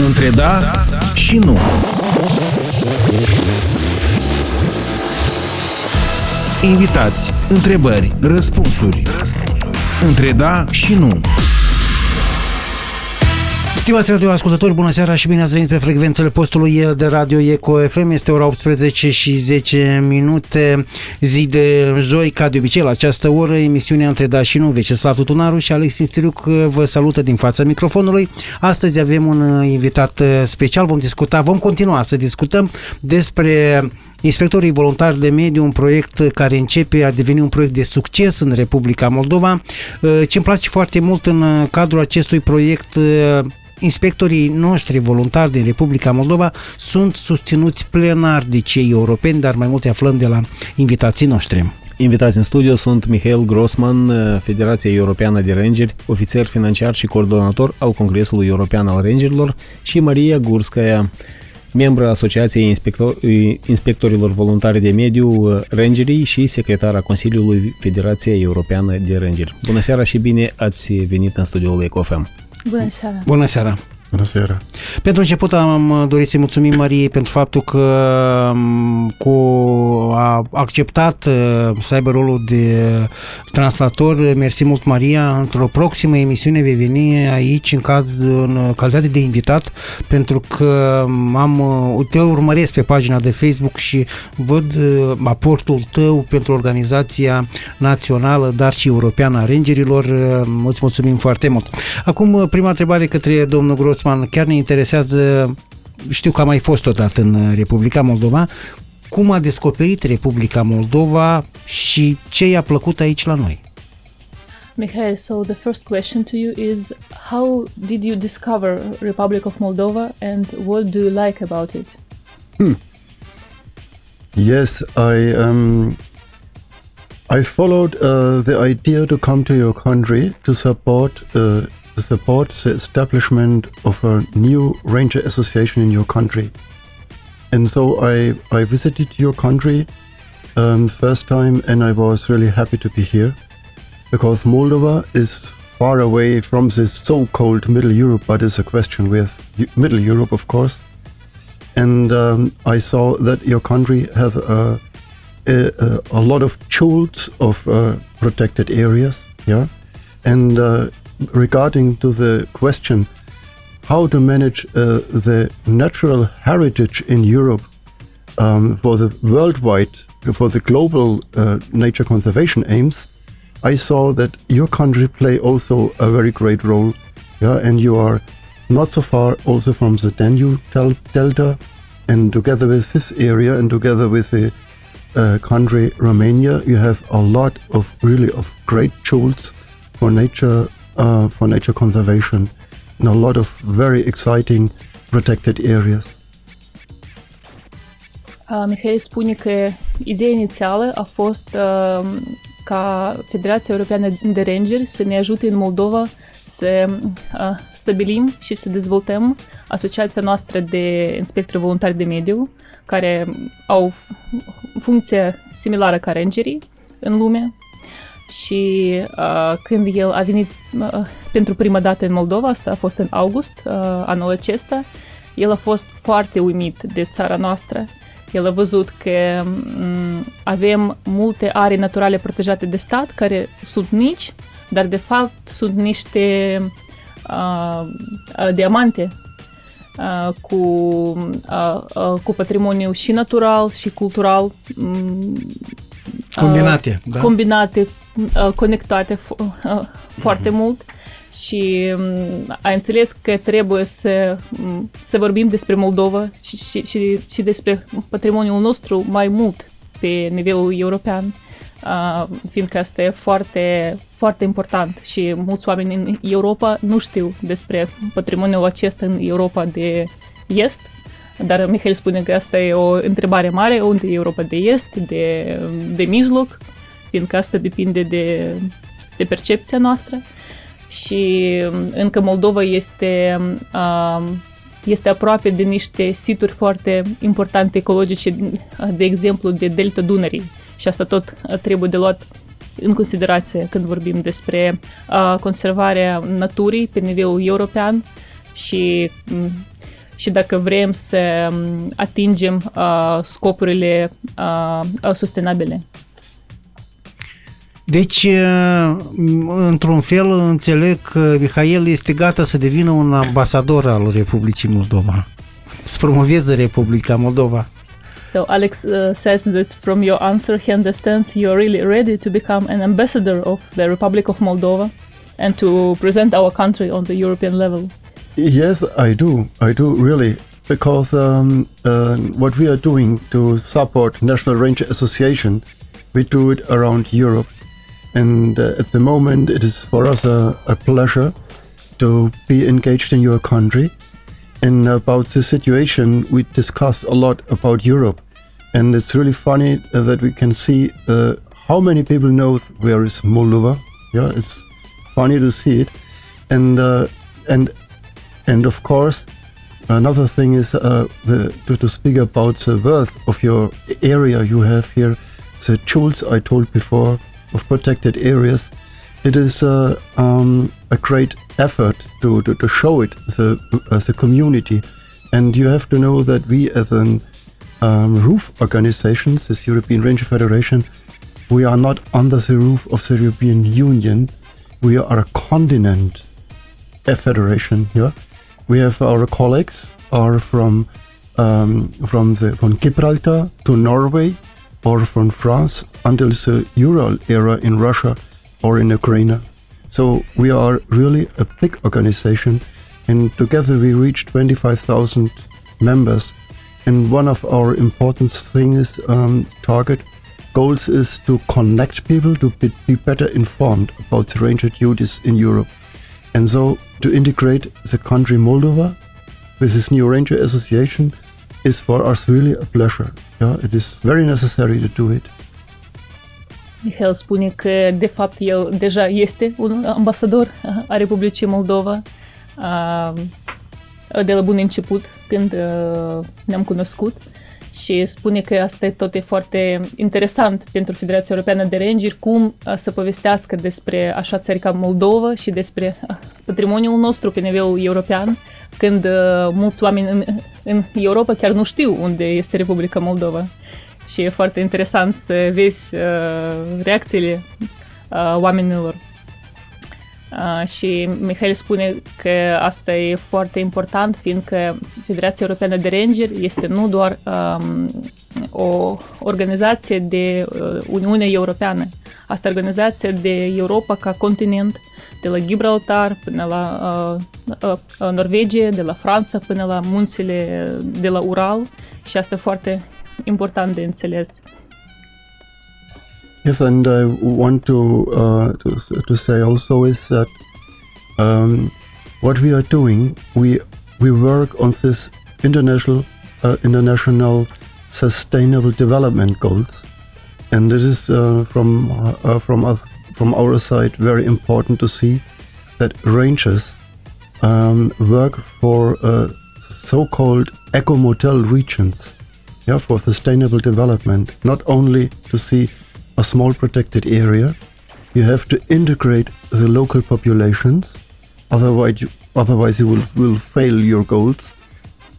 Între da și nu. Invitați, întrebări, răspunsuri. Între da și nu. Stimați radioascultători, bună seara și bine ați venit pe frecvențele postului de radio Eco FM. Este ora 18 și 10 minute, zi de joi, ca de obicei la această oră, emisiunea Între da și nu. Veceslav Tutunaru și Alex Instiriuc vă salută din fața microfonului. Astăzi avem un invitat special, vom continua să discutăm despre Inspectorii Voluntari de Mediu, un proiect care începe a deveni un proiect de succes în Republica Moldova. Ce îmi place foarte mult în cadrul acestui proiect, inspectorii noștri voluntari din Republica Moldova sunt susținuți plenar de cei europeni, dar mai multe aflăm de la invitații noștri. Invitați în studio sunt Mihail Grossman, Federația Europeană de Rangeri, ofițer financiar și coordonator al Congresului European al Rangerilor, și Maria Gurskaya, membră Asociației Inspectorilor Voluntari de Mediu, Rangerii, și secretara Consiliului Federației Europeană de Rangeri. Bună seara și bine ați venit în studioul Eco FM. Bună seara! Bună seara! Bună seara! Pentru început am dorit să-i mulțumim Mariei pentru faptul că a acceptat să aibă rolul de translator. Mersi mult, Maria. Într-o proximă emisiune vei veni aici în calitate de invitat, pentru că te urmăresc pe pagina de Facebook și văd aportul tău pentru organizația națională, dar și europeană a rangerilor. Îți mulțumim foarte mult. Acum, prima întrebare către domnul Grossman. Chiar ne interesează, știu că a mai fost odată în Republica Moldova, cum a descoperit Republica Moldova și ce i-a plăcut aici la noi? Michael, so the first question to you is, how did you discover Republic of Moldova and what do you like about it? Yes, I followed the idea to come to your country to support the establishment of a new ranger association in your country. And so I visited your country first time, and I was really happy to be here, because Moldova is far away from this so-called Middle Europe, but it's a question with Middle Europe, of course. And I saw that your country has a lot of jewels of protected areas, yeah, and regarding to the question how to manage the natural heritage in Europe for the worldwide, for the global nature conservation aims, I saw that your country play also a very great role, yeah, and you are not so far also from the Danube Delta, and together with this area and together with the country Romania, you have a lot of great tools for nature conservation in a lot of very exciting protected areas. Mihail spune că ideea inițială a fost ca Federația Europeană de Rangeri să ne ajute în Moldova să stabilim și să dezvoltăm asociația noastră de inspectori voluntari de mediu, care au funcție similară ca rangerii în lume. Și când el a venit pentru prima dată în Moldova, asta a fost în august anul acesta, el a fost foarte uimit de țara noastră. El a văzut că avem multe arii naturale protejate de stat care sunt mici, dar de fapt sunt niște diamante cu patrimoniu și natural și cultural combinate, conectate foarte mult, și a înțeles că trebuie să vorbim despre Moldova și despre patrimoniul nostru mai mult pe nivelul european, fiindcă asta e foarte, foarte important și mulți oameni în Europa nu știu despre patrimoniul acesta în Europa de Est, dar Mihail spune că asta e o întrebare mare, unde e Europa de Est, de mijloc, fiindcă asta depinde de percepția noastră. Și încă Moldova este aproape de niște situri foarte importante ecologice, de exemplu de Delta Dunării, și asta tot trebuie de luat în considerație când vorbim despre conservarea naturii pe nivelul european. Și și dacă vrem să atingem scopurile sustenabile. Deci, într-un fel, înțeleg că Mihail este gata să devină un ambasador al Republicii Moldova, să promoveze Republica Moldova. So Alex says that from your answer he understands you're really ready to become an ambassador of the Republic of Moldova and to present our country on the European level. Yes, I do really, because what we are doing to support National Ranger Association, we do it around Europe, and at the moment it is for us a pleasure to be engaged in your country. And about the situation, we discuss a lot about Europe, and it's really funny that we can see how many people know where is Moldova. Yeah, it's funny to see it, and of course, another thing is to speak about the worth of your area you have here. The jewels I told before of protected areas. It is a great effort to show it as a community, and you have to know that we as a roof organization, this European Ranger Federation, we are not under the roof of the European Union. We are a continent, a federation. Yeah, we have our colleagues are from Gibraltar to Norway, or from France until the Ural era in Russia or in Ukraine. So we are really a big organization, and together we reach 25,000 members. And one of our important things, target goals, is to connect people to be better informed about the ranger duties in Europe. And so to integrate the country Moldova with this new Ranger Association is for us really a pleasure. Yeah, it is very necessary to do it. Mihail spune că, de fapt, el deja este un ambasador a Republicii Moldova de la bun început, când ne-am cunoscut, și spune că asta tot e foarte interesant pentru Federația Europeană de Rangeri, cum să povestească despre așa țări ca Moldova și despre patrimoniul nostru pe nivel european, când mulți oameni în Europa chiar nu știu unde este Republica Moldova. Și e foarte interesant să vezi reacțiile oamenilor. Și Mihail spune că asta e foarte important, fiindcă Federația Europeană de Rangeri este nu doar o organizație de Uniunea Europeană, asta e organizația de Europa ca continent, de la Gibraltar până la Norvegia, de la Franța până la munțile de la Ural, și asta e foarte important de înțeles. Yes, and I want to say also is that what we are doing, we work on this international sustainable development goals, and it is from our side very important to see that rangers work for so-called eco-model regions, yeah, for sustainable development. Not only to see a small protected area, you have to integrate the local populations, otherwise you will fail your goals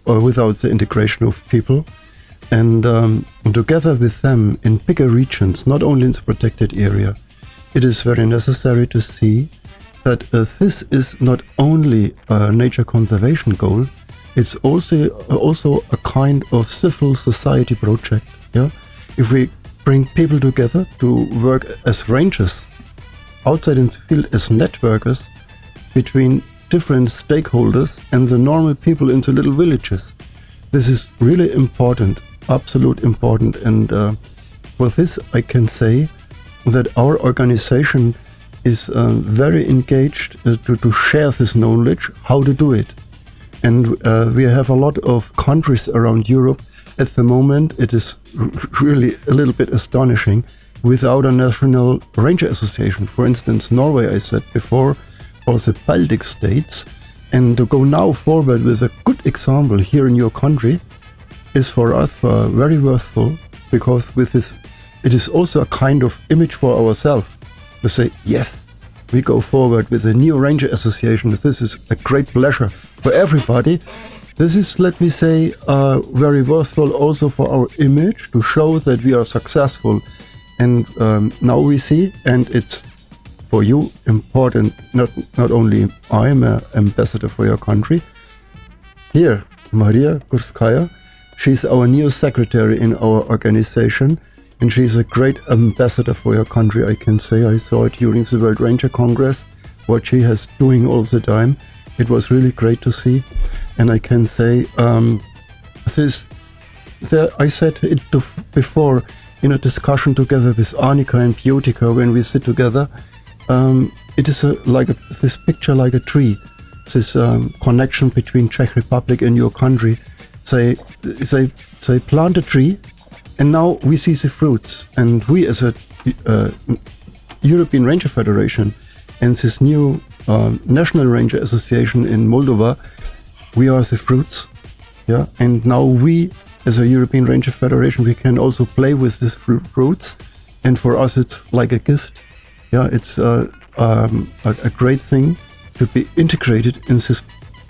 without the integration of people. And together with them in bigger regions, not only in the protected area, it is very necessary to see that this is not only a nature conservation goal, it's also a kind of civil society project. Yeah, if we bring people together to work as rangers outside in the field, as networkers between different stakeholders and the normal people in the little villages. This is really important, absolute important, and for this I can say that our organization is very engaged to share this knowledge, how to do it. And we have a lot of countries around Europe. At the moment, it is really a little bit astonishing without a national ranger association. For instance, Norway, I said before, or the Baltic states. And to go now forward with a good example here in your country is for us very worthwhile, because with this, it is also a kind of image for ourselves to say, yes, we go forward with a new ranger association. This is a great pleasure for everybody. This is, let me say, very worthwhile also for our image to show that we are successful. And now we see, and it's for you important, not only I am an ambassador for your country. Here, Maria Gurskaya, she's our new secretary in our organization, and she's a great ambassador for your country, I can say. I saw it during the World Ranger Congress, what she has doing all the time. It was really great to see. And I can say, I said it before in a discussion together with Annika and Biotika when we sit together. It is this picture like a tree, this connection between Czech Republic and your country. They plant a tree, and now we see the fruits. And we as a European Ranger Federation and this new National Ranger Association in Moldova, we are the fruits. Yeah, and now we as a European Ranger Federation, we can also play with these fruits. And for us, it's like a gift. Yeah, it's a great thing to be integrated in this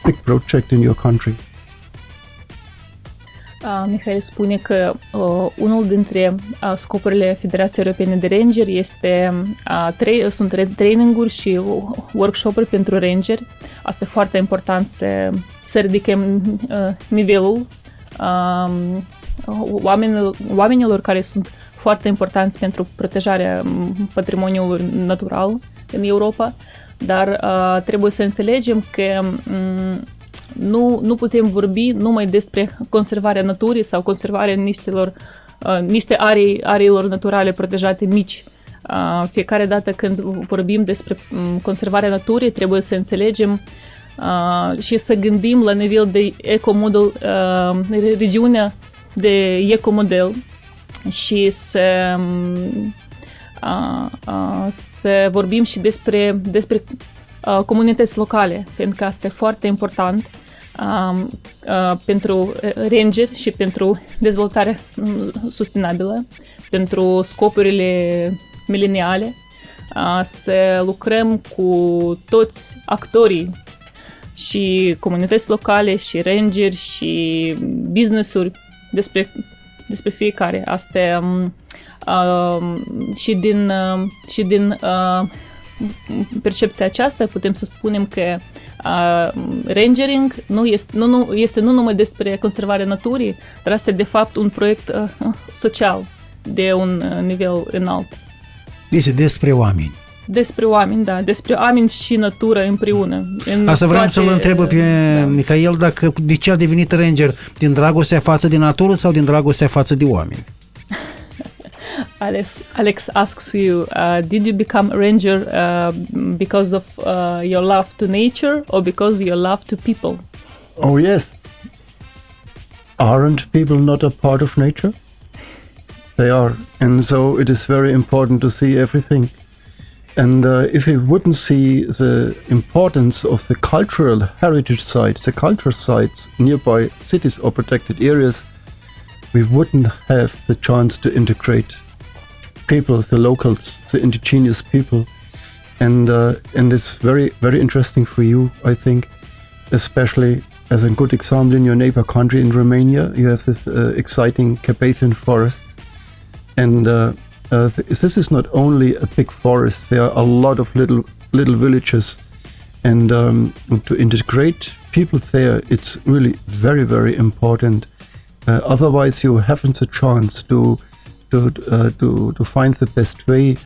big project in your country. Mihail spune că unul dintre scopurile Federației Europene de Ranger sunt traininguri și workshop-uri pentru rangeri. Asta e foarte important să ridicăm nivelul oamenilor care sunt foarte importanți pentru protejarea patrimoniului natural în Europa, dar trebuie să înțelegem că nu putem vorbi numai despre conservarea naturii sau conservarea niște ariilor naturale protejate mici. Fiecare dată când vorbim despre conservarea naturii, trebuie să înțelegem și să gândim la nivel de ecomodel, regiunea de ecomodel și să vorbim și despre comunități locale, fiindcă asta e foarte important pentru rangeri și pentru dezvoltarea sustenabilă, pentru scopurile mileniale, să lucrăm cu toți actorii și comunități locale și rangeri și business-uri despre fiecare. Asta și din percepția aceasta putem să spunem că rangering nu este nu numai despre conservarea naturii, dar asta e de fapt un proiect social de un nivel înalt. Este despre oameni. Despre oameni, da, despre oameni și natură împreună. Asta vreau să-l întreb pe Mihail dacă de ce a devenit ranger, din dragostea față de natură sau din dragostea față de oameni? Alex asks you, did you become ranger because of your love to nature or because your love to people? Oh yes. Aren't people not a part of nature? They are. And so it is very important to see everything. And if we wouldn't see the importance of the cultural heritage sites, the cultural sites nearby cities or protected areas, we wouldn't have the chance to integrate people, the locals, the indigenous people. And it's very, very interesting for you, I think, especially as a good example in your neighbor country in Romania. You have this exciting Carpathian forest. And this is not only a big forest, there are a lot of little villages. And to integrate people there, it's really very, very important. Otherwise, you haven't the chance to find the best way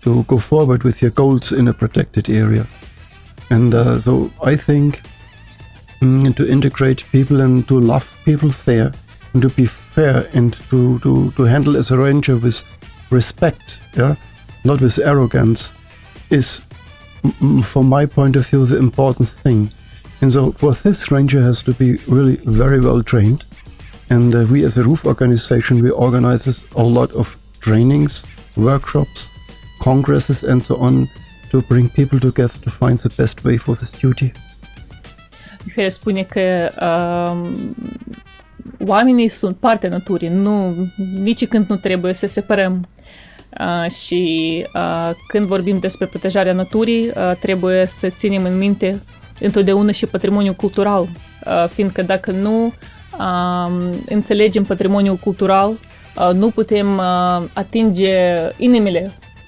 to go forward with your goals in a protected area. And so I think to integrate people and to love people there and to be fair and to handle as a ranger with respect, yeah, not with arrogance, is from my point of view the important thing. And so for this, ranger has to be really very well trained. And we as a RUF organization, we organize a lot of trainings, workshops, congresses and so on to bring people together to find the best way for this duty. Mihail spune că oamenii sunt partea naturii, nici când nu trebuie să separăm. Și când vorbim despre protejarea naturii, trebuie să ținem în minte întotdeauna și patrimoniul cultural, fiindcă dacă nu înțelegem patrimoniul cultural, nu putem atinge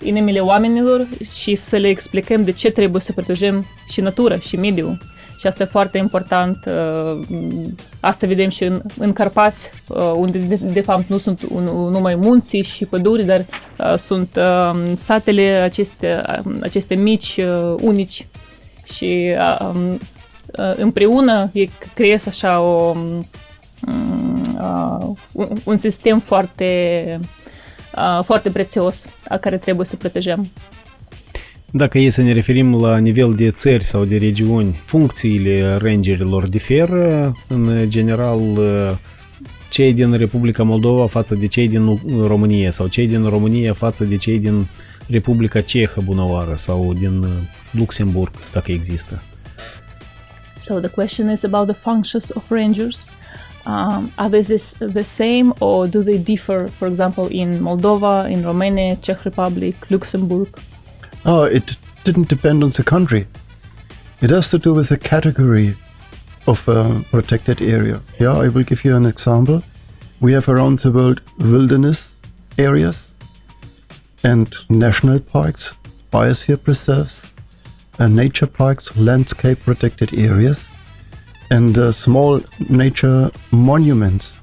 inimile oamenilor și să le explicăm de ce trebuie să protejăm și natura și mediul. Și asta e foarte important. Asta vedem și în Carpați, unde de fapt nu sunt numai munții și păduri, dar sunt satele aceste mici, unici. Și împreună creează așa un sistem foarte, foarte prețios care trebuie să protejăm. Dacă e să ne referim la nivel de țări sau de regiuni, funcțiile rangerilor diferă. În general, cei din Republica Moldova față de cei din România sau cei din România față de cei din Republica Cehă, bunăoară, sau din Luxemburg, dacă există. So the question is about the functions of rangers. Are they the same or do they differ, for example, in Moldova, in Romania, Czech Republic, Luxembourg? It didn't depend on the country. It has to do with the category of a protected area. Yeah, I will give you an example. We have around the world wilderness areas and national parks, biosphere preserves, nature parks, landscape protected areas, and small nature monuments.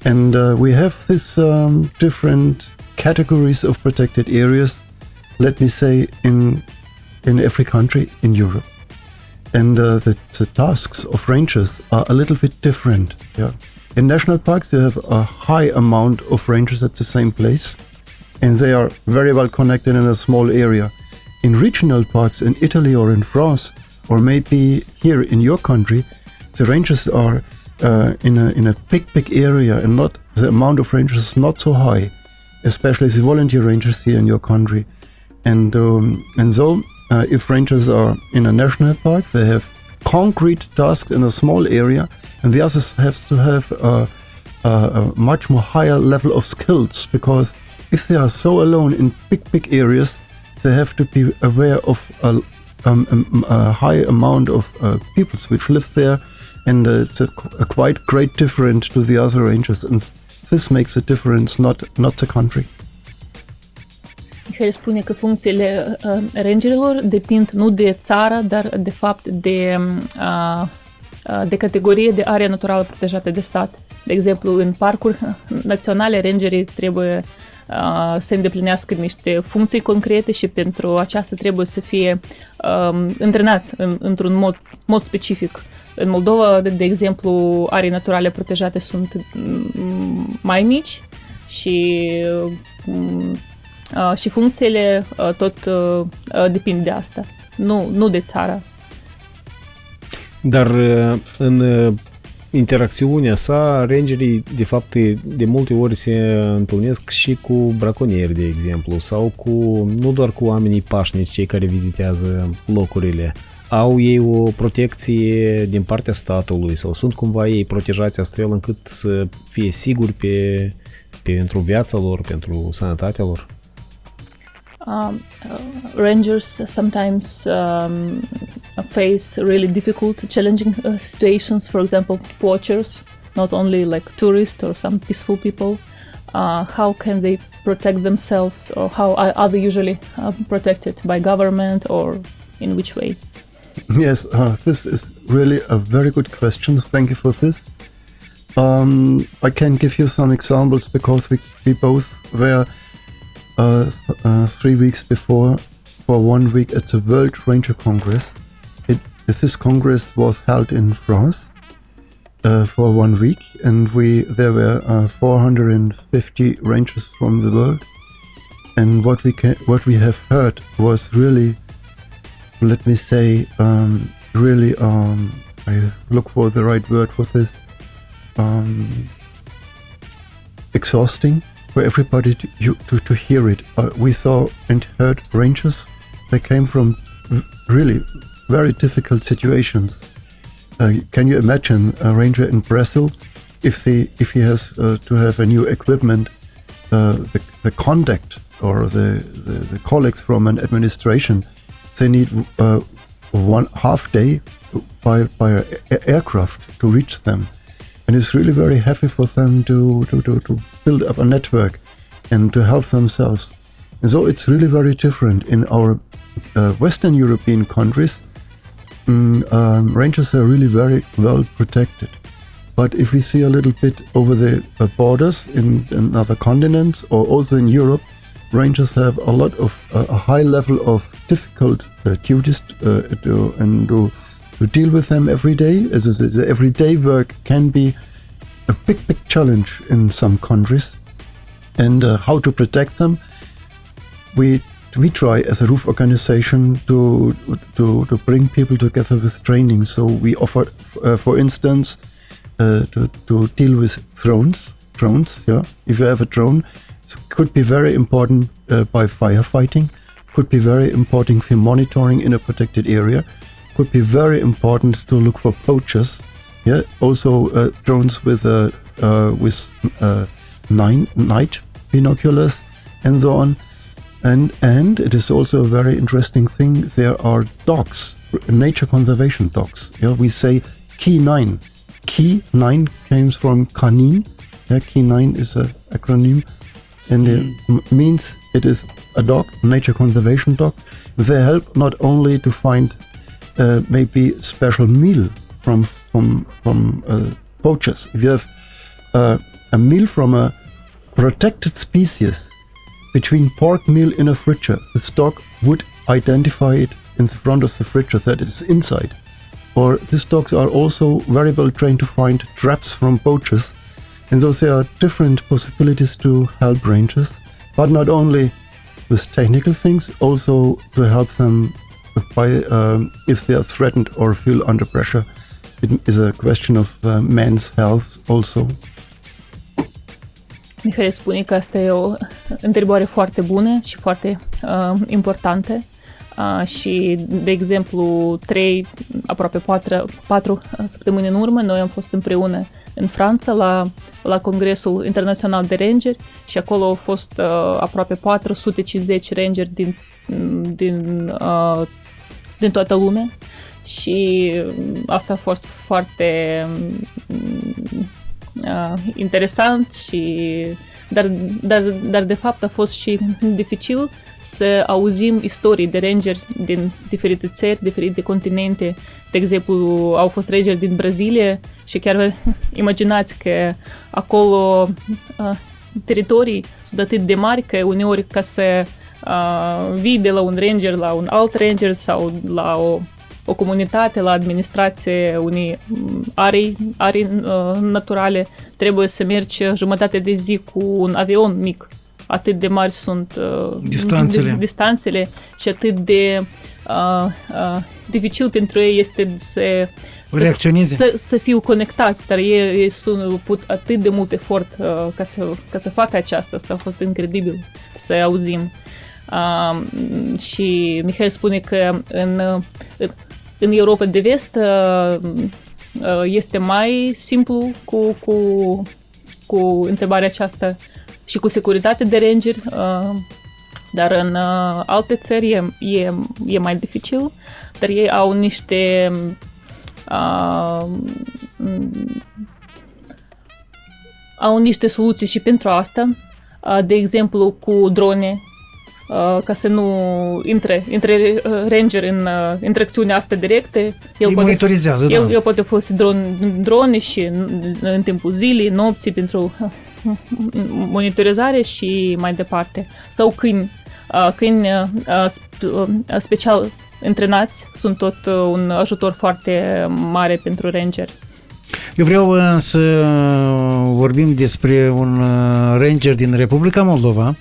And we have these different categories of protected areas, let me say, in every country in Europe. And the tasks of rangers are a little bit different. Yeah. In national parks, you have a high amount of rangers at the same place, and they are very well connected in a small area. In regional parks in Italy or in France, or maybe here in your country, the rangers are in a big area, and not the amount of rangers is not so high, especially the volunteer rangers here in your country. And so if rangers are in a national park, they have concrete tasks in a small area, and the others have to have a much more higher level of skills, because if they are so alone in big areas, they have to be aware of a high amount of peoples which live there, and it's a quite great difference to the other rangers, and this makes a difference, not the country. Mihail spune că funcțiile rangerilor depind nu de țară, dar de fapt de categorie de area naturală protejată de stat. De exemplu, în parcuri naționale, rangerii trebuie să îndeplinească niște funcții concrete și pentru aceasta trebuie să fie antrenați într-un mod specific. În Moldova, de exemplu, arii naturale protejate sunt mai mici și funcțiile tot depind de asta, nu de țară. Dar în interacțiunea sa, rangerii, de fapt, de multe ori se întâlnesc și cu braconieri, de exemplu, sau nu doar cu oamenii pașnici, cei care vizitează locurile. Au ei o protecție din partea statului sau sunt cumva ei protejați astfel încât să fie siguri pentru viața lor, pentru sănătatea lor? Rangers sometimes face really difficult, challenging situations. For example, poachers, not only like tourists or some peaceful people. How can they protect themselves, or how are they usually protected by government, or in which way? Yes, this is really a very good question. Thank you for this. I can give you some examples because we both were 3 weeks before for 1 week at the World Ranger Congress. This congress was held in France for 1 week, and there were 450 rangers from the world. And what we have heard was really, let me say, really, I look for the right word for this, exhausting for everybody to hear it. We saw and heard rangers. They came from really very difficult situations. Can you imagine a ranger in Brazil if he has to have a new equipment? The contact or the colleagues from an administration, they need 1 half day by aircraft to reach them, and it's really very heavy for them to build up a network and to help themselves. And so it's really very different in our Western European countries. Rangers are really very well protected. But if we see a little bit over the borders in other continents or also in Europe, Rangers have a lot of a high level of difficult duties to deal with them every day. As the everyday work can be a big challenge in some countries. And how to protect them, we try as a roof organization to bring people together with training. So we offer, for instance, to deal with drones. Yeah, if you have a drone, it could be very important by firefighting. Could be very important for monitoring in a protected area. Could be very important to look for poachers. Yeah, also drones with night binoculars and so on. And it is also a very interesting thing. There are dogs, nature conservation dogs. Yeah, we say Key 9. Key 9 comes from Kanin. Yeah, Key 9 is an acronym, and it means it is a dog, nature conservation dog. They help not only to find maybe special meal from poachers. If you have a meal from a protected species, between pork meal in a fridge, this dog would identify it in the front of the fridge that it is inside. Or these dogs are also very well trained to find traps from poachers. And so there are different possibilities to help rangers, but not only with technical things, also to help them by if they are threatened or feel under pressure. It is a question of men's health also. Mihail spune că asta e o întrebare foarte bună și foarte importantă. Și, de exemplu, aproape 4 săptămâni în urmă, noi am fost împreună în Franța la Congresul Internațional de Rangeri și acolo au fost aproape 450 rangeri din toată lumea și asta a fost foarte interesant dar de fapt a fost și dificil să auzim istorii de rangeri din diferite țări, diferite continente. De exemplu, au fost rangeri din Brazilia și chiar imaginați că acolo teritorii sunt atât de mari că uneori ca să vii de la un ranger la un alt ranger sau la o comunitate, la administrație unei arii naturale, trebuie să mergi jumătate de zi cu un avion mic. Atât de mari sunt distanțele și atât de dificil pentru ei este să fiu conectați, dar ei put atât de mult efort ca să facă aceasta. Asta a fost incredibil să auzim. Și Mihail spune că în Europa de Vest este mai simplu cu întrebarea aceasta și cu securitate de rangeri, dar în alte țări e mai dificil, dar ei au niște soluții și pentru asta, de exemplu cu drone, ca să nu intre ranger în interacțiunea asta directă. El poate folosi drone și în timpul zilei, nopții pentru monitorizare și mai departe. Sau câini special întrenați sunt tot un ajutor foarte mare pentru ranger. Eu vreau să vorbim despre un ranger din Republica Moldova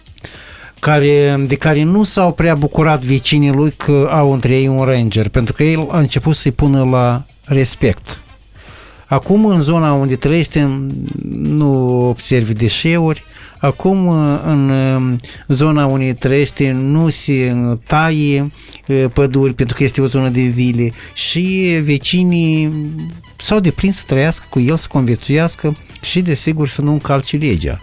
de care nu s-au prea bucurat vecinii lui că au între ei un ranger, pentru că el a început să-i pună la respect. Acum, în zona unde trăiește, nu observi deșeuri. Acum, în zona unde trăiește, nu se taie păduri, pentru că este o zonă de vile. Și vecinii s-au deprins să trăiască cu el, să conviețuiască și, desigur, să nu încalce legea.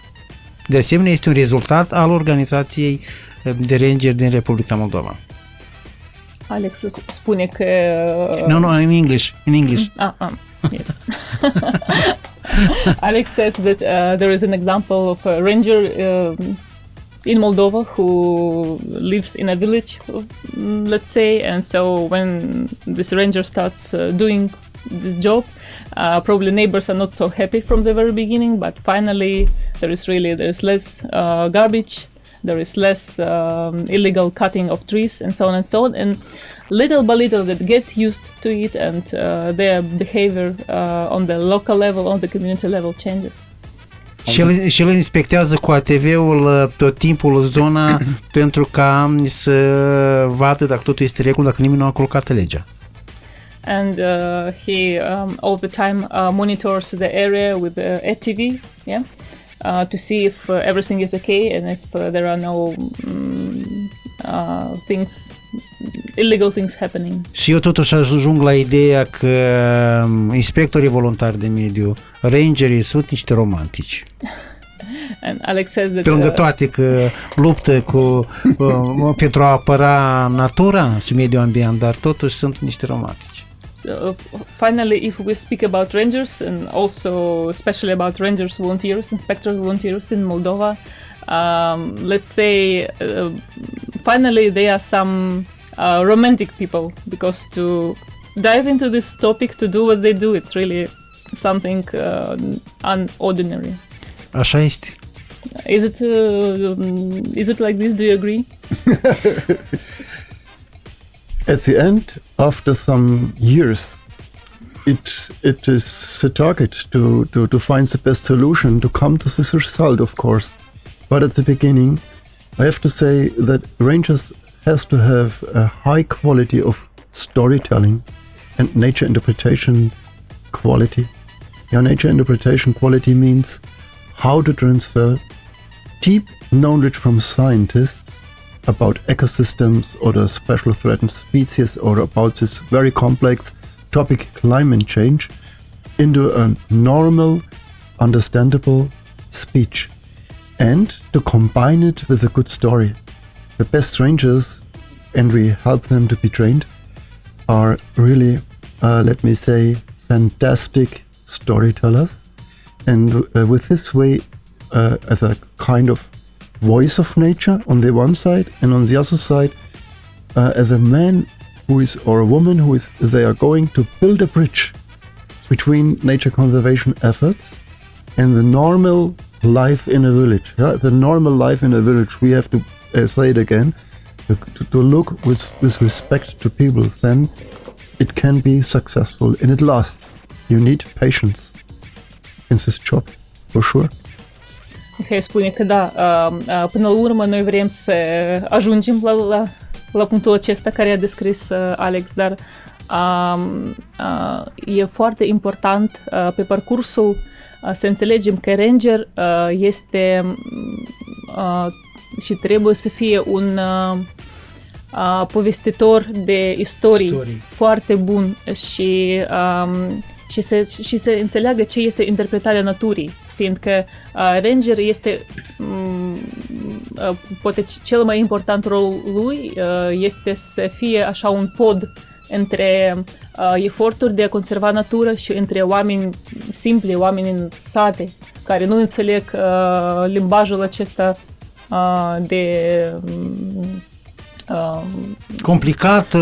De asemenea, este un rezultat al organizației de rangeri din Republica Moldova. Alex spune că... No, in English. Yes. Alex says that there is an example of a ranger in Moldova who lives in a village, let's say, and so when this ranger starts doing this job, probably neighbors are not so happy from the very beginning, but finally there is less garbage, there is less illegal cutting of trees, and so on and so on, and little by little they get used to it, and their behavior on the local level, on the community level changes. Și el inspectează cu ATV-ul tot timpul zona pentru ca să vadă dacă totul este regulă, dacă nimeni nu a călcat legea. And he all the time monitors the area with the ATV, yeah, to see if everything is okay and if there are no illegal things happening. Și eu totuși ajung la ideea că inspectorii voluntari de mediu, rangerii, sunt niște romantici. And Alex says that pe lângă toate că luptă cu pentru a apăra natura și mediul ambient, dar totuși sunt niște romantici. So finally, if we speak about rangers and also especially about rangers volunteers, inspectors volunteers in Moldova, let's say finally they are some romantic people, because to dive into this topic, to do what they do, it's really something unordinary. Așa este. Is it like this? Do you agree? At the end, after some years, it is the target to find the best solution, to come to this result, of course. But at the beginning, I have to say that rangers has to have a high quality of storytelling and nature interpretation quality. Yeah, nature interpretation quality means how to transfer deep knowledge from scientists about ecosystems or the special threatened species or about this very complex topic climate change into a normal, understandable speech, and to combine it with a good story. The best rangers, and we help them to be trained, are really, let me say, fantastic storytellers, and with this way, as a kind of voice of nature on the one side, and on the other side, as a man who is, or a woman who is, they are going to build a bridge between nature conservation efforts and the normal life in a village. Yeah? The normal life in a village, we have to say it again, to look with respect to people, then it can be successful and it lasts. You need patience in this job, for sure. Mihail spune că da, până la urmă noi vrem să ajungem la punctul acesta care a descris Alex, dar e foarte important pe parcursul să înțelegem că ranger este și trebuie să fie un povestitor de istorii foarte bun și să înțeleagă ce este interpretarea naturii, fiindcă ranger este poate cel mai important rol lui este să fie așa un pod între eforturi de a conserva natura și între oameni simpli, oameni în sate, care nu înțeleg limbajul acesta de complicat,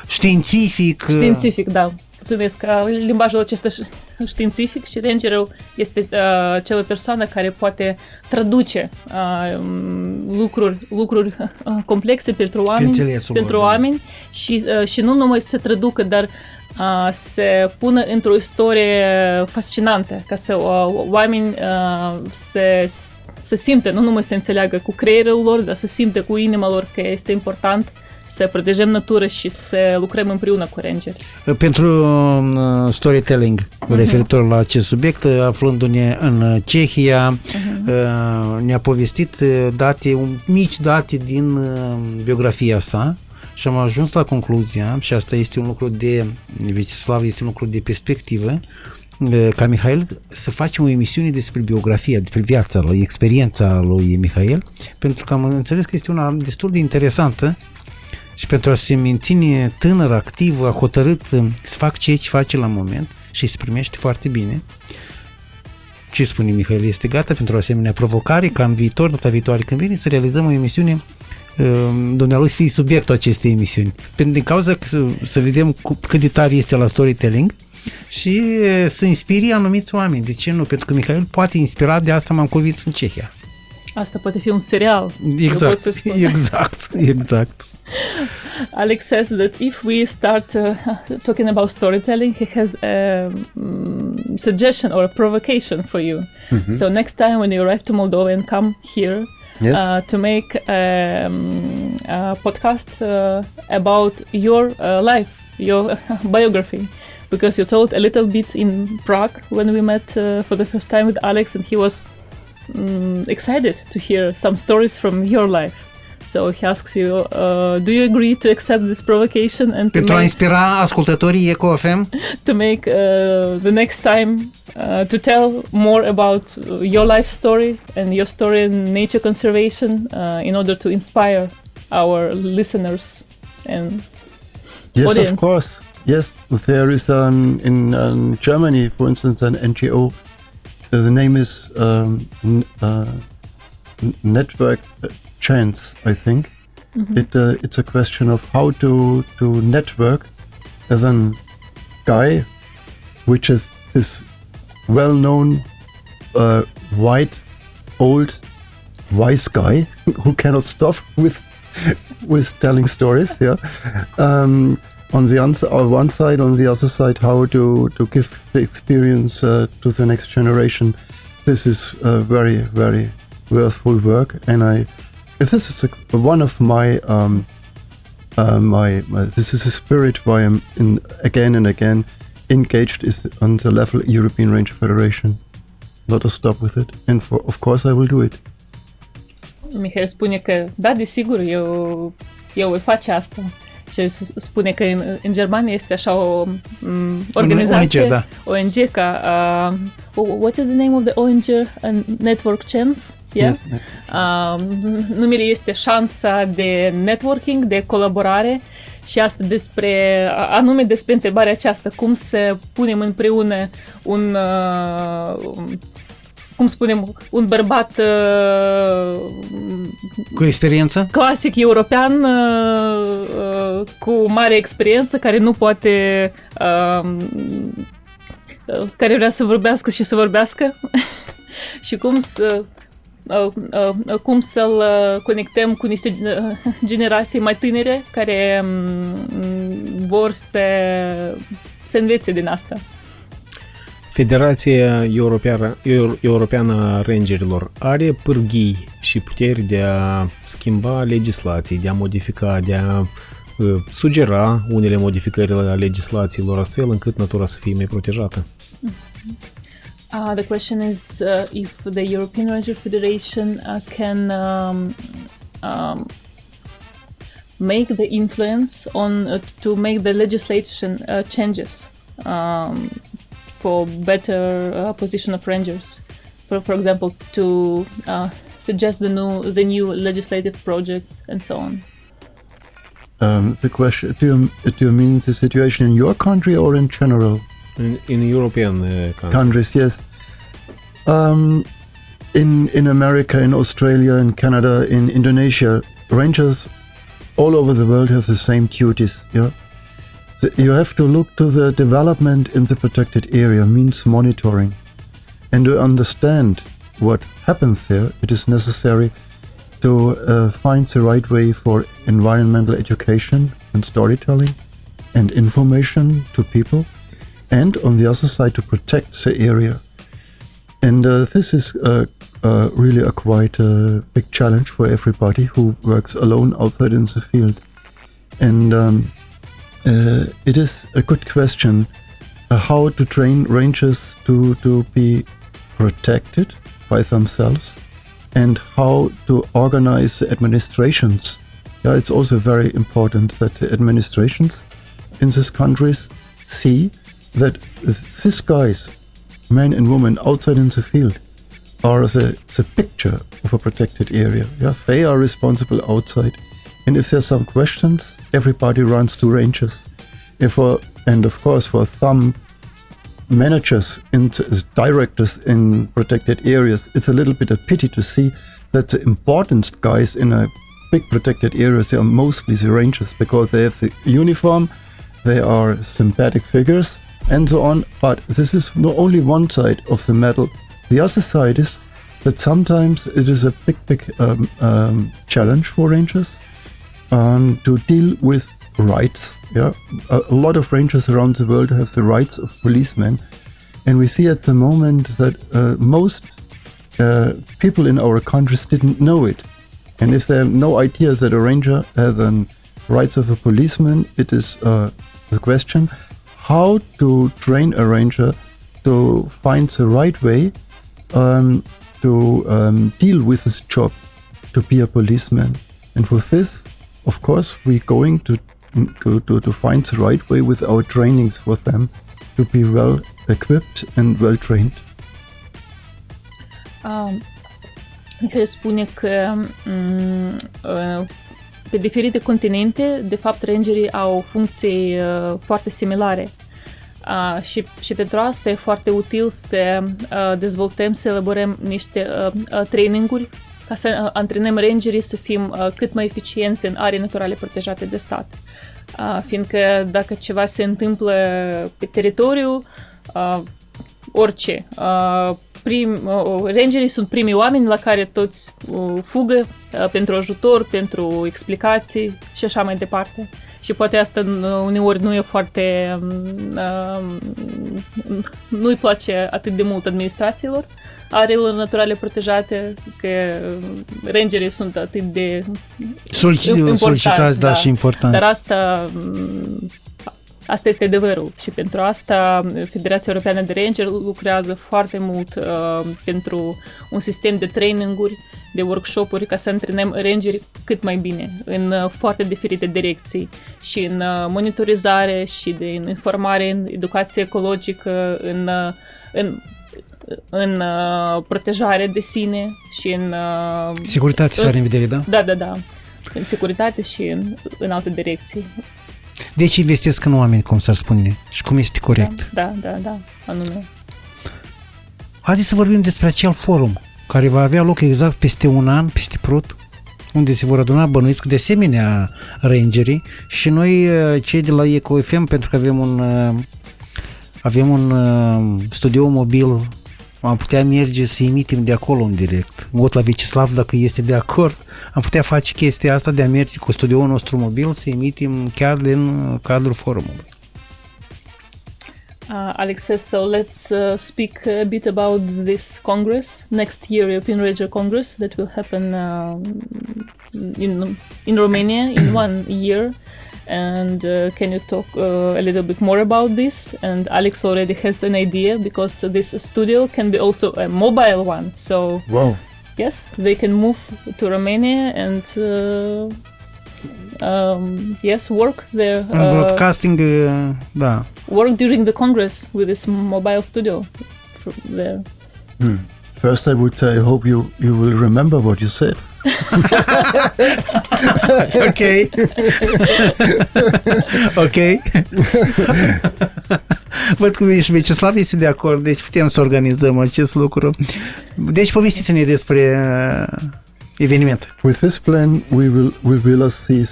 științific. Științific, da. Mulțumesc. Limbajul acesta științific și rangerul este acea persoană care poate traduce lucruri complexe pentru oameni și nu numai să traducă, dar să pună într-o istorie fascinantă, ca să oameni să simtă, nu numai să înțeleagă cu creierul lor, dar să simtă cu inima lor că este important să protejăm natura și să lucrăm împreună cu rangeri. Pentru storytelling, referitor la acest subiect, aflându-ne în Cehia, ne-a povestit mici date din biografia sa și am ajuns la concluzia, și asta este un lucru de Vecislav, este un lucru de perspectivă, ca Mihail, să facem o emisiune despre biografia, despre viața lui, experiența lui Mihail, pentru că am înțeles că este una destul de interesantă și pentru a se menține tânăr, activ, a hotărât să fac ceea ce face la moment și îi se primește foarte bine. Ce spune Mihail? Este gata pentru o asemenea provocare ca în viitor, data viitoare când vine, să realizăm o emisiune dumnealui să fie subiectul acestei emisiuni. Din cauza că să vedem cât de tare este la storytelling și să inspiri anumiți oameni. De ce nu? Pentru că Mihail poate inspira, de asta m-am convins în Cehia. Asta poate fi un serial. Exact. Alex says that if we start talking about storytelling, he has a suggestion or a provocation for you. Mm-hmm. So next time when you arrive to Moldova and come here, yes. To make a podcast about your life, your biography, because you told a little bit in Prague when we met for the first time with Alex, and he was excited to hear some stories from your life. So he asks you, do you agree to accept this provocation and pentru a inspira ascultătorii Eco FM to make the next time to tell more about your life story and your story in nature conservation in order to inspire our listeners and audience? Yes, of course. Yes, there is in Germany, for instance, an NGO. The name is Network Chance, I think. Mm-hmm. It's a question of how to network as a guy, which is this well-known white, old, wise guy who cannot stop with telling stories. Yeah. On the one side, on the other side, how to give the experience to the next generation. This is very, very worthwhile work, and this is one of my this is a spirit why I'm again and again engaged is on the level European Ranger Federation. Not to stop with it, and of course I will do it. Mihail spune că da, desigur, eu voi face asta. Și spune că în Germania este așa o organizație, ONG ca what is the name of the ONG? Network Chance? Yeah? Yes. Numele este șansa de networking, de colaborare și asta anume despre întrebarea aceasta, cum să punem împreună cum spunem, un bărbat cu experiență? Clasic european, cu mare experiență, care nu poate care vrea să vorbească și să vorbească și cum să-l conectăm cu niște generații mai tinere care vor să învețe din asta. Federația Europeană a Rangerilor are pârghii și puteri de a schimba legislații, de a modifica, de a sugera unele modificări la legislațiilor astfel încât natura să fie mai protejată. The question is if the European Ranger Federation can make the influence on to make the legislation changes for better position of rangers, for example, to suggest the new legislative projects and so on. The question: do you mean the situation in your country or in general? In European countries, yes. In America, in Australia, in Canada, in Indonesia, rangers all over the world have the same duties. Yeah. You have to look to the development in the protected area, means monitoring. And to understand what happens there, it is necessary to find the right way for environmental education and storytelling and information to people, and on the other side to protect the area. And this is really a quite big challenge for everybody who works alone outside in the field. And it is a good question how to train rangers to be protected by themselves and how to organize the administrations. Yeah, it's also very important that the administrations in these countries see that these guys, men and women outside in the field, are the picture of a protected area. Yeah, they are responsible outside, And if there's some questions, everybody runs to rangers. And of course, for some managers and directors in protected areas, it's a little bit a pity to see that the important guys in a big protected areas, they are mostly the rangers, because they have the uniform, they are sympathetic figures, and so on. But this is not only one side of the medal. The other side is that sometimes it is a big challenge for rangers to deal with rights. Yeah, a lot of rangers around the world have the rights of policemen, and we see at the moment that most people in our countries didn't know it. And if they have no idea that a ranger has the rights of a policeman, it is the question how to train a ranger to find the right way to deal with his job, to be a policeman. And for this, of course, we're going to find the right way with our trainings for them to be well equipped and well trained. Mihail spune că pe diferite continente, de fapt, rangerii au funcții foarte similare. Și pentru asta e foarte util să dezvoltăm, să elaborăm niște traininguri ca să antrenăm rangerii să fim cât mai eficienți în arii naturale protejate de stat. Fiindcă dacă ceva se întâmplă pe teritoriu, orice, rangerii sunt primii oameni la care toți fugă pentru ajutor, pentru explicații și așa mai departe. Și poate asta uneori nu e foarte... nu-i place atât de mult administrațiilor arelor naturale protejate, că rangerii sunt atât de solicitați, da, și importanți. Dar asta este adevărul și pentru asta Federația Europeană de Ranger lucrează foarte mult pentru un sistem de traininguri, de workshop-uri, ca să antrenăm rangerii cât mai bine în foarte diferite direcții, și în monitorizare, și în informare, în educație ecologică, în protejare de sine și în... securitate să are în vedere, da? Da. În securitate și în alte direcții. Deci investesc în oameni, cum s-ar spune, și cum este corect. Da, anume. Haideți să vorbim despre acel forum care va avea loc exact peste un an, peste Prut, unde se vor aduna, bănuiesc, de asemenea rangerii, și noi, cei de la EcoFM, pentru că avem un studio mobil, am putea merge să emitem de acolo în direct. Mă uit la Vecislav dacă este de acord. Am putea face chestia asta de a merge cu studioul nostru mobil să emitem chiar din cadrul forumului. Alex says, so let's speak a bit about this Congress, next year European Ranger Congress that will happen in Romania in 1 year. And can you talk a little bit more about this? And Alex already has an idea, because this studio can be also a mobile one. So wow. Yes, they can move to Romania and work there. Broadcasting, da. Work during the Congress with this mobile studio there. First, I would say, I hope you will remember what you said. Ok. Văd că și Vecislav este de acord, deci putem să organizăm acest lucru. Deci povestiți-ne despre eveniment. With this plan, we will see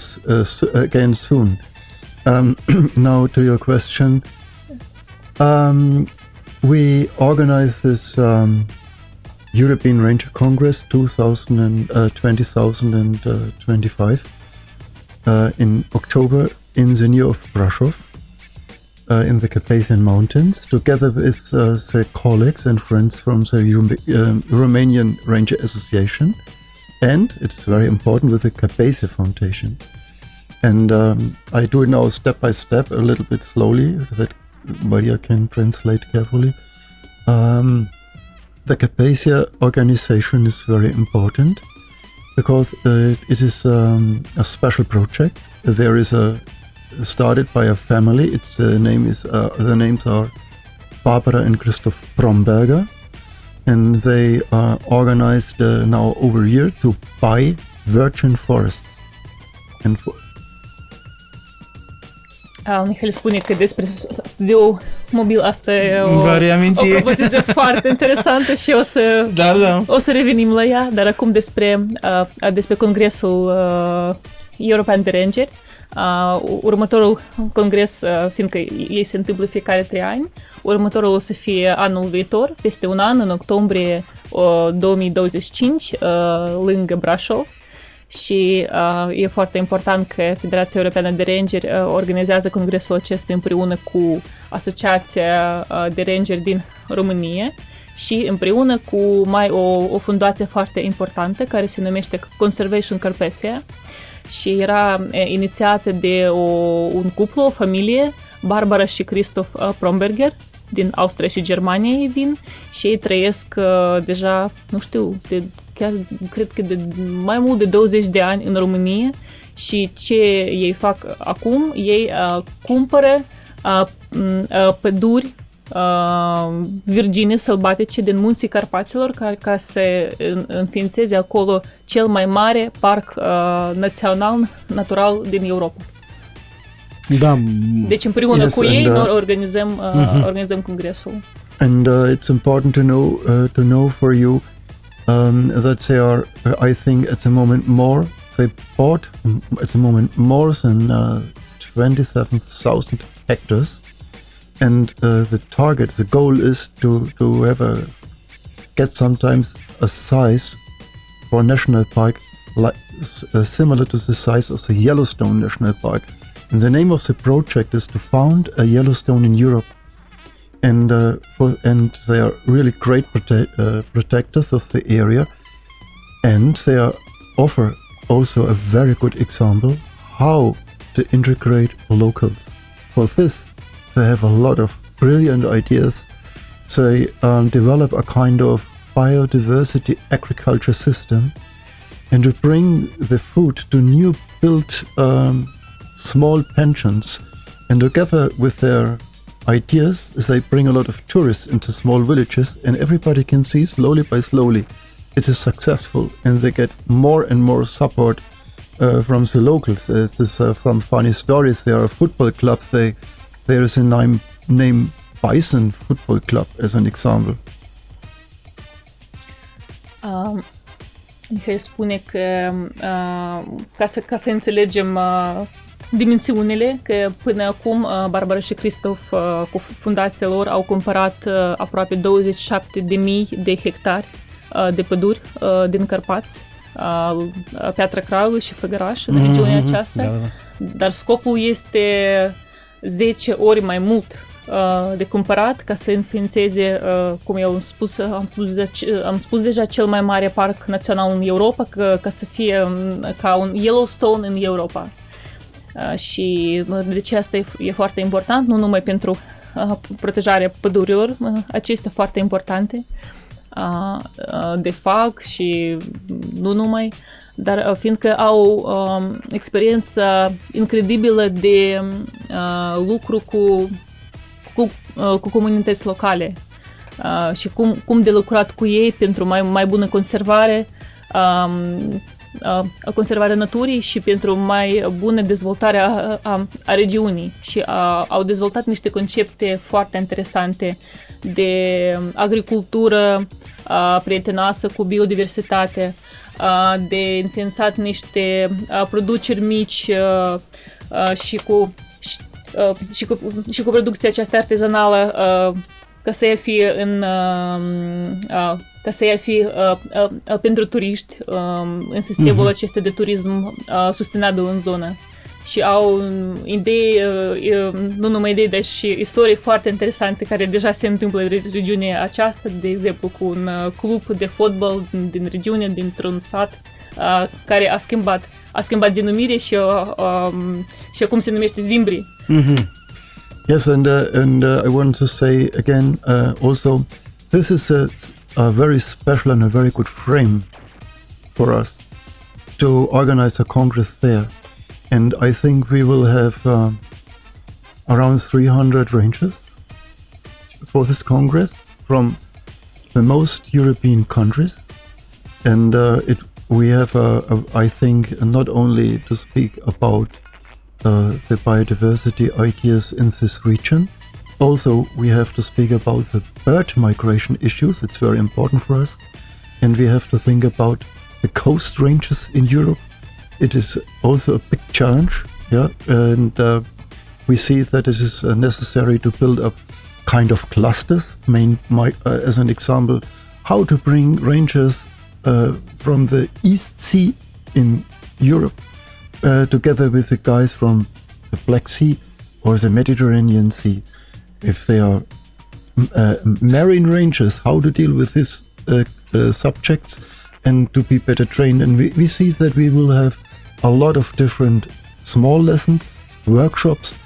again soon. Now to your question, we organize this European Ranger Congress 2025 in October in the near of Brasov in the Carpathian Mountains, together with the colleagues and friends from the Romanian Ranger Association, and it's very important, with the Carpathia Foundation. And I do it now step by step, a little bit slowly, that Maria can translate carefully. The Carpathia organization is very important because it is a special project. There is started by a family. The names are Barbara and Christoph Bromberger, and they are organized now over a year to buy virgin forests. And Mihail spune că despre studioul mobil asta e o propoziție foarte interesantă și o să revenim la ea, dar acum despre Congresul European de Rangeri. Următorul congres, fiindcă ei se întâmplă fiecare 3 ani, următorul o să fie anul viitor, peste un an, în octombrie 2025, lângă Brașov. Și e foarte important că Federația Europeană de Rangeri organizează congresul acesta împreună cu Asociația de Rangeri din România și împreună cu o fundație foarte importantă care se numește Conservation Carpathia și era inițiată de un cuplu, o familie, Barbara și Christoph Promberger, din Austria și Germania ei vin și ei trăiesc deja, nu știu, chiar cred că de mai mult de 20 de ani în România și ce ei fac acum, ei cumpără păduri virgine, sălbatice din munții Carpaților ca să înființeze acolo cel mai mare parc național natural din Europa. Da. Deci împreună cu ei noi organizăm congresul. And it's important to know for you that they are, I think, at the moment they bought at the moment more than 27,000 hectares, and the goal is to have get sometimes a size for a national park like similar to the size of the Yellowstone National Park. And the name of the project is to found a Yellowstone in Europe. And they are really great protectors of the area, and they offer also a very good example how to integrate locals. For this, they have a lot of brilliant ideas. They develop a kind of biodiversity agriculture system, and to bring the food to new built small pensions, and together with their ideas, they bring a lot of tourists into small villages, and everybody can see slowly by slowly it is successful, and they get more and more support from the locals. There's some funny stories. There are football clubs. There is a name Bison Football Club as an example. Mihail spune că ca să înțelegem dimensiunile, că până acum Barbara și Christoph cu fundația lor au cumpărat aproape 27.000 de hectari de păduri din Carpați, Piatra Craiului și Făgăraș, în regiunea aceasta, dar scopul este 10 ori mai mult de cumpărat ca să înființeze, cum am spus deja, cel mai mare parc național în Europa, ca să fie ca un Yellowstone în Europa. Și de ce asta e foarte important, nu numai pentru protejarea pădurilor, acestea foarte importante de fac și nu numai, dar fiindcă au experiență incredibilă de lucru cu comunități locale și cum de lucrat cu ei pentru mai bună conservare, conservarea naturii și pentru mai bună dezvoltare a regiunii și au dezvoltat niște concepte foarte interesante de agricultură prietenoasă cu biodiversitate, de înființat niște produceri mici și cu producția aceasta artezanală ca să ea fie pentru turiști în sistemul acesta de turism sustenabil în zonă. Și au idei, nu numai idei, dar și istorii foarte interesante care deja se întâmplă în regiunea aceasta, de exemplu cu un club de fotbal din regiune, dintr-un sat, care a schimbat denumire și acum se numește Zimbri. Yes, and I want to say again also, this is a very special and a very good frame for us to organize a congress there. And I think we will have around 300 rangers for this congress from the most European countries. And we have, I think, not only to speak about the biodiversity ideas in this region, also we have to speak about the bird migration issues. It's very important for us. And we have to think about the coast ranges in Europe. It is also a big challenge, yeah, and we see that it is necessary to build up kind of clusters. As an example, how to bring rangers from the East Sea in Europe together with the guys from the Black Sea or the Mediterranean Sea. If they are marine rangers, how to deal with these subjects and to be better trained. And we see that we will have a lot of different small lessons, workshops,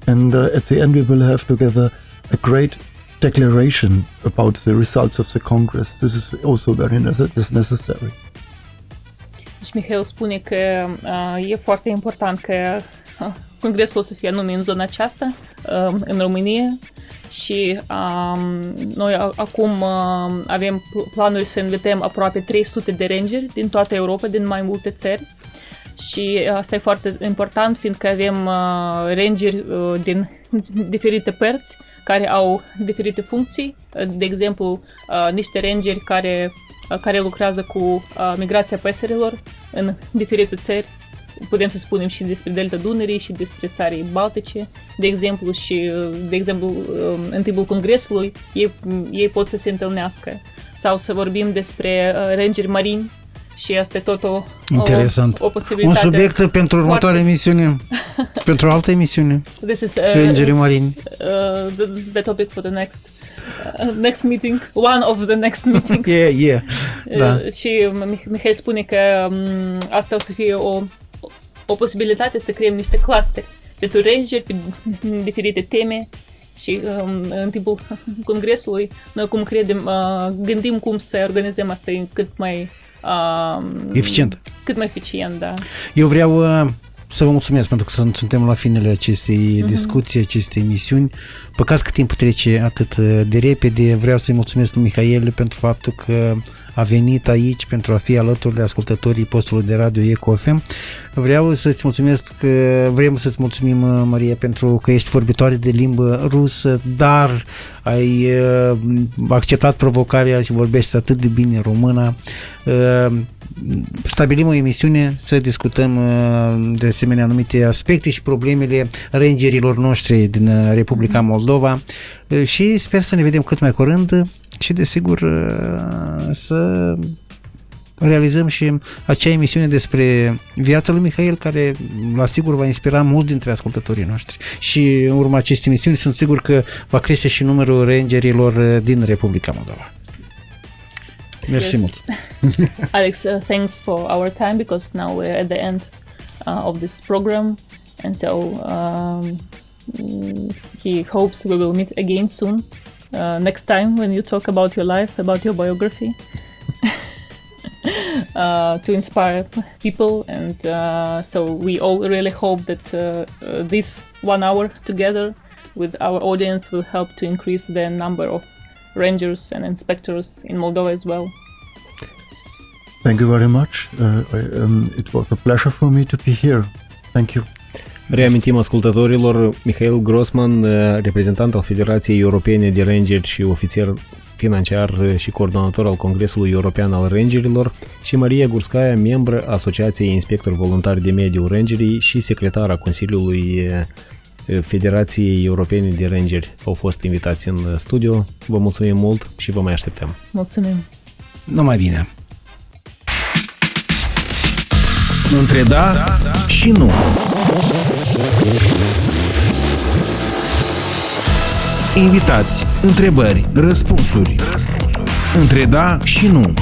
and at the end we will have together a great declaration about the results of the Congress. This is also very necessary. Deci Mihail spune că e foarte important că Congresul o să fie anume în zona aceasta, în România, și noi acum avem planuri să invităm aproape 300 de rangeri din toată Europa, din mai multe țări. Și asta e foarte important, fiindcă avem rangeri din diferite părți care au diferite funcții. De exemplu, niște rangeri care lucrează cu migrația păsărilor în diferite țări. Putem să spunem și despre Delta Dunării și despre țării Baltice, de exemplu, și în timpul congresului ei pot să se întâlnească. Sau să vorbim despre rangeri marini, și asta e tot o posibilitate. Un subiect pentru următoarea emisiune, pentru o altă emisiune. This is rangerii marini. The topic for the next meeting, one of the next meetings. Yeah. Da. Și Mihail spune că asta o să fie o posibilitate să creăm niște clusteri pentru rangeri pe diferite teme. Și în timpul congresului noi gândim cum să organizăm asta cât mai eficient. Cât mai eficient, da. Eu vreau să vă mulțumesc pentru că suntem la finele acestei discuții, acestei emisiuni. Păcat că timpul trece atât de repede. Vreau să-i mulțumesc lui Mihail pentru faptul că a venit aici pentru a fi alături de ascultătorii postului de radio Eco FM. Vrem să-ți mulțumim, Maria, pentru că ești vorbitoare de limbă rusă, dar ai acceptat provocarea și vorbești atât de bine româna. Stabilim o emisiune să discutăm de asemenea anumite aspecte și problemele rangerilor noștri din Republica Moldova și sper să ne vedem cât mai curând și desigur să realizăm și acea emisiune despre viața lui Mihail, care la sigur va inspira mulți dintre ascultătorii noștri. Și în urma acestei emisiuni sunt sigur că va crește și numărul rangerilor din Republica Moldova. Mersi mult. Alex, thanks for our time, because now we're at the end of this program, and so he hopes we will meet again soon, next time when you talk about your life, about your biography, to inspire people. And so we all really hope that this 1 hour together with our audience will help to increase the number of rangers and inspectors in Moldova as well. Thank you very much. It was a pleasure for me to be here. Thank you. Reamintim ascultătorilor, Mihail Grossman, reprezentant al Federației Europene de Rangeri și ofițer financiar și coordonator al Congresului European al Rangerilor, și Maria Gurskaya, membră Asociației Inspectori Voluntari de Mediu Rangerii și secretara Consiliului Federației Europene de Rangeri, au fost invitați în studio. Vă mulțumim mult și vă mai așteptăm. Mulțumim! Numai bine! Între da și nu. Invitați, întrebări, răspunsuri. Între da și nu.